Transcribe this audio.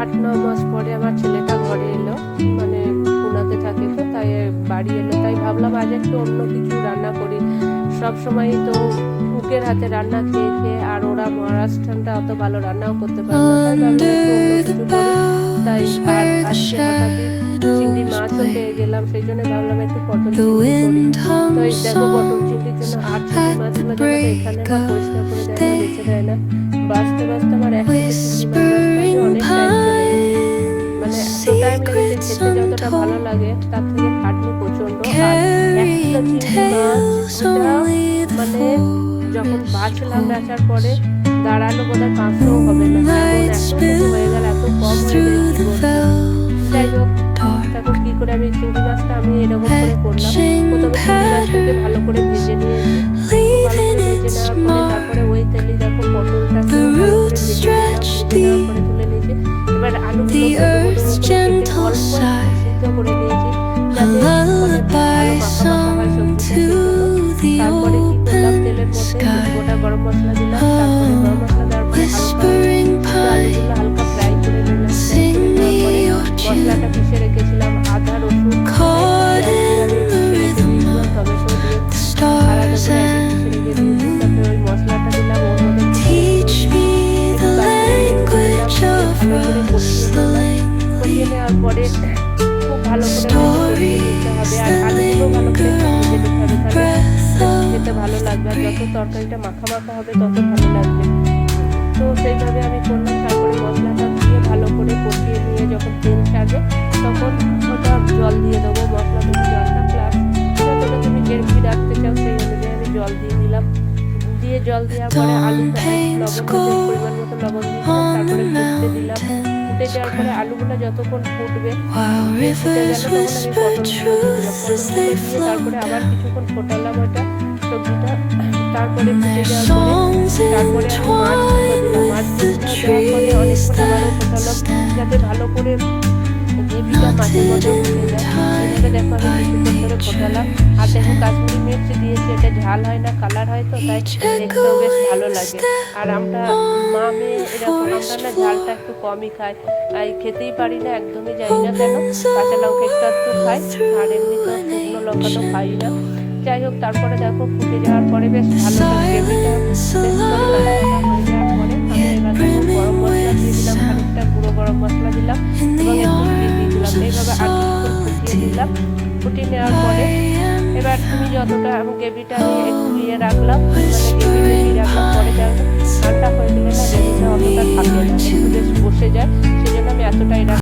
8-9 মাস পরে আমার ছেলেটা ঘরে এলো, মানে পুনাতে থাকে তো, তাই বাড়ি এলো। তাই ভাবলাম আজ একটু অন্য কিছু রান্না করি। সব সময় তো কুকের হাতে রান্না খেয়ে খেয়ে, আর ওরা মহারাষ্ট্রানটা অত ভালো রান্নাও করতে পারে না, তাই ভাবলাম একটু অন্য কিছু করি। তাই আর আজকে হঠাৎই চিংড়ি মাছও পেয়ে গেলাম, সেই জন্য ভাবলাম একটু পটল চিংড়ি করি। তো এই দেখো পটল চিংড়ির জন্য আর চিংড়ি মাছগুলো দেখো এখানে না পরিষ্কার করে দেয় না, বেছে দেয় না। বাঁচতে বাঁচতে আমার এক কেজি চিংড়ি মাছ বাঁচতে অনেক টাইম চলে গেছে। মানে এত টাইম লেগেছে, খেতে যতটা ভালো লাগে তার থেকে খাটনি প্রচন্ড। আর 1 কিলো চিংড়ি মাছ ওটা মানে যখন বাছলাম, বাছার পরে দাঁড়ালো বোধহয় 500ও হবে না, এমন এত কিছু হয়ে গেল, এত কম হয়ে গেল কি বলবো। যাই হোক, তারপর কি করে আমি চিংড়ি মাছটা আমি এরকম করে করলাম। প্রথমে চিংড়ি মাছটাকে ভালো করে ভেজে নিয়েছি, ভালো করে ভেজে নেওয়ার পরে তারপরে ওই তেলে দেখো পটলটাকে ভালো করে ভেজে নিলাম, ভেজে নেওয়ার পরে তুলে নিয়েছি। এবার আলুগুলো অল্প সিদ্ধ করে নিয়েছি, যাতে মানে ভালো মাখা মাখা হয় সবজিটা। তারপরে কি করলাম, তেলের মধ্যে গোটা গরম মশলা দিলাম, তারপরে গরম মশলা দেওয়ার পরে আলুগুলো হালকা ফ্রাই করে নিলাম। মশলাটা পিষে রেখেছিলাম, আদা রসুন টমেটো দিয়ে আলাদা করে পিষে রেখে দিয়েছি। তারপরে ওই মশলাটা দিলাম, ওর মধ্যে ভালো করে কষিয়ে নেওয়ার পরে খুব ভালো করে দিতে হবে। আর আলুগুলো ভালো করে ভেজে নিতে হবে, তাহলে খেতে ভালো লাগবে। আর যত তরকারিটা মাখা মাখা হবে তত ভালো লাগবে। তো সেইভাবে আমি করলাম। তারপরে মশলাটা দিয়ে ভালো করে কষিয়ে নিয়ে যখন তেল ছাড়বে তখন ওটা জল দিয়ে দেবো। মশলা থেকে জলটা প্লাস যতটা তুমি গ্রেভি রাখতে চাও সেই অনুযায়ী আমি জল দিয়ে দিলাম। দিয়ে জল দেওয়ার পরে আলুটা লবণ পরিমাণ মতো লবণ দিলাম, তারপরে ফুটতে দিলাম। ফুটে যাওয়ার পরে আলুগুলো যতক্ষণ ফুটবে, ফুটে গেল তখন আমি পটলগুলো দিয়ে তারপরে আবার কিছুক্ষণ ফোটালাম ওটা সবজিটা। তারপরে ফুটে যাওয়ার পরে তারপরে আমি মাছগুলো দেওয়ার পরে অনেকক্ষণ আবারও ফোটালাম, যাতে ভালো করে গ্রেভিটা মাছের মধ্যে ঢুকে যায়। এভাবে দেখো আমি কিছুক্ষণ ধরে ফোটালাম। আর দেখো কাশ্মীরি মির্চ দিয়েছি, এটা ঝাল হয় না, কালার হয়, তো তাই দেখতেও বেশ ভালো লাগে। আর আমরা মা মেয়ে এরকম আমরা না ঝালটা একটু কমই খাই, তাই খেতেই পারি না, একদমই জানি না কেন। কাঁচা লঙ্কা একটু খাই, আর এমনি তো শুকনো লঙ্কা তো খাই না। যাই হোক, তারপরে দেখো ফুটে যাওয়ার পরে বেশ ভালো গ্রেভিটা বেশ করে হয়ে যাওয়ার পরে আমি এবার দেখো গরম মশলা দিয়ে দিলাম, খানিকটা গুঁড়ো গরম মশলা দিলাম এবং একটু ঘি দিয়ে দিলাম। এইভাবে আর কিছুক্ষণ ফুটিয়ে দিলাম। ফুটিয়ে নেওয়ার পরে এবার তুমি যতটা গ্রেভিটা আমি একটু দিয়ে রাখলাম, মানে গ্রেভি রাখলাম। পরে ঠান্ডা হয়ে গেলে না গ্রেভিটা অতটা থাকে না, একটু বেশ বসে যায়, সেই জন্য আমি এতটাই